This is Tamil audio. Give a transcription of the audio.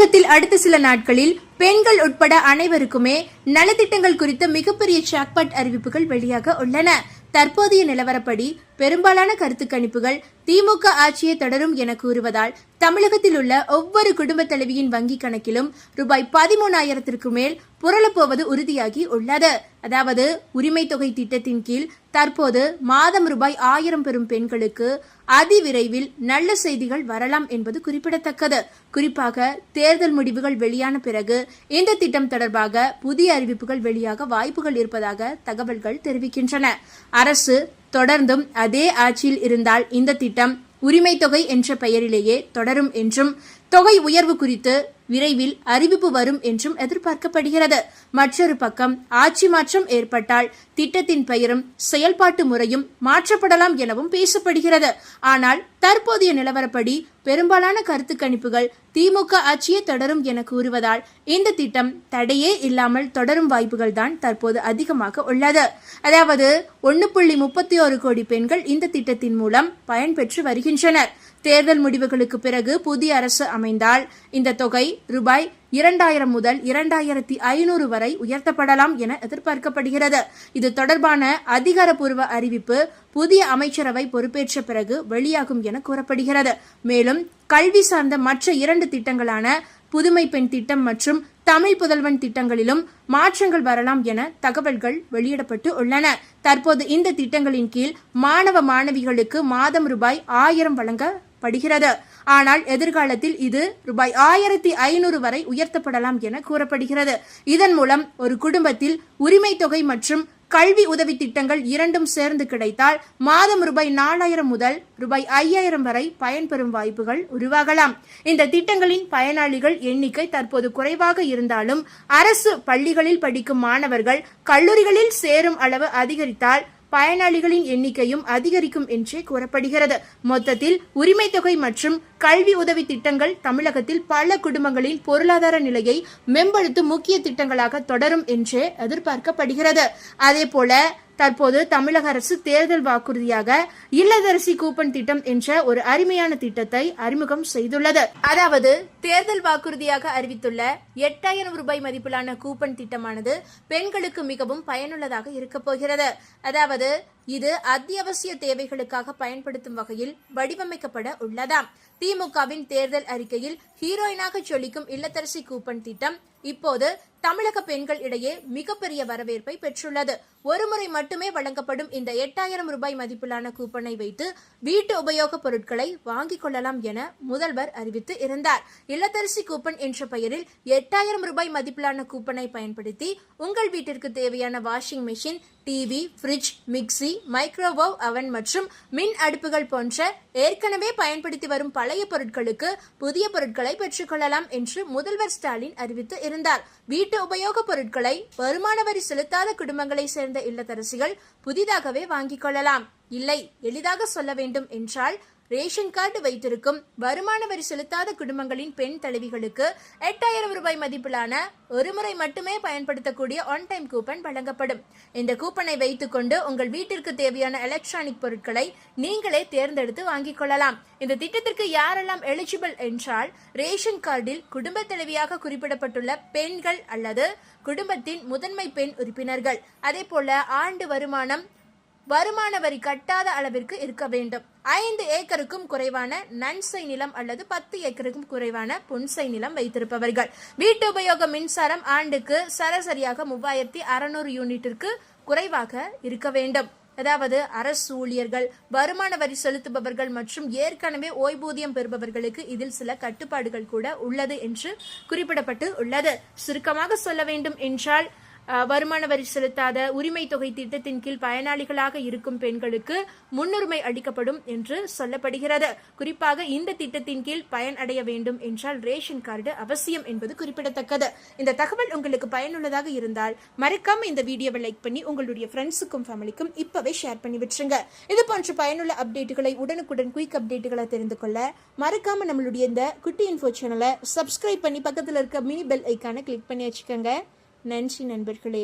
தமிழகத்தில் அடுத்த சில நாட்களில் பெண்கள் உட்பட அனைவருக்குமே நலத்திட்டங்கள் குறித்த மிகப்பெரிய ஜாக்பாட் அறிவிப்புகள் வெளியாக உள்ளன. தற்போதைய நிலவரப்படி பெரும்பாலான கருத்து கணிப்புகள் திமுக ஆட்சியை தொடரும் என கூறுவதால் தமிழகத்தில் உள்ள ஒவ்வொரு குடும்ப தலைவியின் வங்கி கணக்கிலும் ரூபாய் 13,000 மேல் புரளப்போவது உறுதியாகி உள்ளது. அதாவது உரிமை தொகை திட்டத்தின் கீழ் தற்போது மாதம் ரூபாய் 1000 பெறும் பெண்களுக்கு அதிவிரைவில் நல்ல செய்திகள் வரலாம் என்பது குறிப்பிடத்தக்கது. குறிப்பாக தேர்தல் முடிவுகள் வெளியான பிறகு இந்த திட்டம் தொடர்பாக புதிய அறிவிப்புகள் வெளியாக வாய்ப்புகள் இருப்பதாக தகவல்கள் தெரிவிக்கின்றன. அரசு தொடர்ந்தும் அதே ஆட்சியில் இருந்தால் இந்த திட்டம் உரிமை தொகை என்ற பெயரிலேயே தொடரும் என்றும் தொகை உயர்வு குறித்து விரைவில் அறிவிப்பு வரும் என்றும் எதிர்பார்க்கப்படுகிறது. மற்றொரு பக்கம் ஆட்சி மாற்றம் ஏற்பட்டால் திட்டத்தின் பெயரும் செயல்பாட்டு முறையும் மாற்றப்படலாம் எனவும் பேசப்படுகிறது. ஆனால் தற்போதைய நிலவரப்படி பெரும்பாலான கருத்து கணிப்புகள் திமுக ஆட்சியே தொடரும் என கூறுவதால் இந்த திட்டம் தடையே இல்லாமல் தொடரும் வாய்ப்புகள் தான் தற்போது அதிகமாக உள்ளது. அதாவது 1.31 கோடி பெண்கள் இந்த திட்டத்தின் மூலம் பயன்பெற்று வருகின்றனர். தேர்தல் முடிவுகளுக்கு பிறகு புதிய அரசு அமைந்தால் இந்த தொகை ரூபாய் 2,000 முதல் 2,500 வரை உயர்த்தப்படலாம் என எதிர்பார்க்கப்படுகிறது. இது தொடர்பான அதிகாரப்பூர்வ அறிவிப்பு புதிய அமைச்சரவை பொறுப்பேற்ற பிறகு வெளியாகும் என கூறப்படுகிறது. மேலும் கல்வி சார்ந்த மற்ற 2 திட்டங்களான புதுமை பெண் திட்டம் மற்றும் தமிழ் புதல்வன் திட்டங்களிலும் மாற்றங்கள் வரலாம் என தகவல்கள் வெளியிடப்பட்டு உள்ளன. தற்போது இந்த திட்டங்களின் கீழ் மாணவ மாணவிகளுக்கு மாதம் ரூபாய் 1000 வழங்கப்படுகிறது. ஆனால் எதிர்காலத்தில் இது ரூபாய் 1,500 வரை உயர்த்தப்படலாம் என கூறப்படுகிறது. இதன் மூலம் ஒரு குடும்பத்தில் உரிமை தொகை மற்றும் கல்வி உதவி திட்டங்கள் இரண்டும் சேர்ந்து கிடைத்தால் மாதம் ரூபாய் 4,000 முதல் ரூபாய் 5,000 வரை பயன்பெறும் வாய்ப்புகள் உருவாகலாம். இந்த திட்டங்களின் பயனாளிகள் எண்ணிக்கை தற்போது குறைவாக இருந்தாலும் அரசு பள்ளிகளில் படிக்கும் மாணவர்கள் கல்லூரிகளில் சேரும் அளவு அதிகரித்தால் பயனாளிகளின் எண்ணிக்கையும் அதிகரிக்கும் என்றே கூறப்படுகிறது. மொத்தத்தில் உரிமை தொகை மற்றும் கல்வி உதவி திட்டங்கள் தமிழகத்தில் பல குடும்பங்களின் பொருளாதார நிலையை மேம்படுத்தும் முக்கிய திட்டங்களாக தொடரும் என்றே எதிர்பார்க்கப்படுகிறது. அதேபோல தற்போது தமிழக அரசு தேர்தல் வாக்குறுதியாக இல்லத்தரசி கூப்பன் திட்டம் என்ற ஒரு அருமையான திட்டத்தை அறிமுகம் செய்துள்ளது. அதாவது தேர்தல் வாக்குறுதியாக அறிவித்துள்ள 8,000 ரூபாய் மதிப்பிலான கூப்பன் திட்டமானது பெண்களுக்கு மிகவும் பயனுள்ளதாக இருக்க போகிறது. அதாவது இது அத்தியாவசிய தேவைகளுக்காக பயன்படுத்தும் வகையில் வடிவமைக்கப்பட உள்ளதாம். திமுகவின் தேர்தல் அறிக்கையில் ஹீரோயினாக சொல்லிக்கும் இல்லத்தரசி கூப்பன் திட்டம் இப்போது தமிழக பெண்கள் இடையே மிகப்பெரிய வரவேற்பை பெற்றுள்ளது. ஒருமுறை மட்டுமே வழங்கப்படும் இந்த 8,000 ரூபாய் மதிப்பிலான கூப்பனை வைத்து வீட்டு உபயோக பொருட்களை வாங்கிக் கொள்ளலாம் என முதல்வர் அறிவித்து இருந்தார். இல்லத்தரசி கூப்பன் என்ற பெயரில் 8,000 ரூபாய் மதிப்பிலான கூப்பனை பயன்படுத்தி உங்கள் வீட்டிற்கு தேவையான washing machine, TV, fridge, mixie, microwave அவன் மற்றும் மின் அடுப்புகள் போன்ற ஏற்கனவே பயன்படுத்தி வரும் பழைய பொருட்களுக்கு புதிய பொருட்களை பெற்றுக்கொள்ளலாம் என்று முதல்வர் ஸ்டாலின் அறிவித்து இருந்தார். வீட்டு உபயோக பொருட்களை வருமான வரி செலுத்தாத குடும்பங்களை சேர்ந்த இல்லத்தரசிகள் புதிதாகவே வாங்கிக் கொள்ளலாம். இல்லை, எளிதாக சொல்ல வேண்டும் என்றால் ரேஷன் கார்டு வைத்திருக்கும் வருமான வரி செலுத்தாத குடும்பங்களின் பெண் தலைவிகளுக்கு 8,000 ரூபாய் மதிப்பிலான ஒருமுறை மட்டுமே பயன்படுத்தக்கூடிய ஒன் டைம் கூப்பன் வழங்கப்படும். இந்த கூப்பனை வைத்துக் கொண்டு உங்கள் வீட்டிற்கு தேவையான எலக்ட்ரானிக் பொருட்களை நீங்களே தேர்ந்தெடுத்து வாங்கிக் கொள்ளலாம். இந்த திட்டத்திற்கு யாரெல்லாம் எலிஜிபிள் என்றால் ரேஷன் கார்டில் குடும்ப தலைவியாக குறிப்பிடப்பட்டுள்ள பெண்கள் அல்லது குடும்பத்தின் முதன்மை பெண் உறுப்பினர்கள். அதே போல ஆண்டு வருமான வரி கட்டாத அளவிற்கு இருக்க வேண்டும். 5 ஏக்கருக்கும் குறைவான நன்சை நிலம் அல்லது 10 ஏக்கருக்கும் குறைவான புன்சை நிலம் வைத்திருப்பவர்கள். வீட்டு உபயோக மின்சாரம் ஆண்டுக்கு சராசரியாக 3,600 யூனிட்டிற்கு குறைவாக இருக்க வேண்டும். அதாவது அரசு ஊழியர்கள், வருமான வரி செலுத்துபவர்கள் மற்றும் ஏற்கனவே ஓய்வூதியம் பெறுபவர்களுக்கு இதில் சில கட்டுப்பாடுகள் கூட உள்ளது என்று குறிப்பிடப்பட்டு உள்ளது. சுருக்கமாக சொல்ல வேண்டும் என்றால் வருமான வரி செலுத்தாத உரிமை தொகை திட்டத்தின் கீழ் பயனாளிகளாக இருக்கும் பெண்களுக்கு முன்னுரிமை அளிக்கப்படும் என்று சொல்லப்படுகிறது. குறிப்பாக இந்த திட்டத்தின் கீழ் பயன் அடைய வேண்டும் என்றால் ரேஷன் கார்டு அவசியம் என்பது குறிப்பிடத்தக்கது. இந்த தகவல் உங்களுக்கு பயனுள்ளதாக இருந்தால் மறக்காம இந்த வீடியோவை லைக் பண்ணி உங்களுடைய ஃப்ரெண்ட்ஸுக்கும் ஃபேமிலிக்கும் இப்பவே ஷேர் பண்ணி விட்டுருங்க. இது போன்ற பயனுள்ள அப்டேட்டுகளை உடனுக்குடன் குயிக் அப்டேட்டுகளை தெரிந்து கொள்ள மறக்காம நம்மளுடைய இந்த குட்டி இன்ஃபோ சேனலை சப்ஸ்கிரைப் பண்ணி பக்கத்தில் இருக்க மினி பெல் ஐக்கானை கிளிக் பண்ணி வச்சுக்கோங்க. நன்றி நண்பர்களே.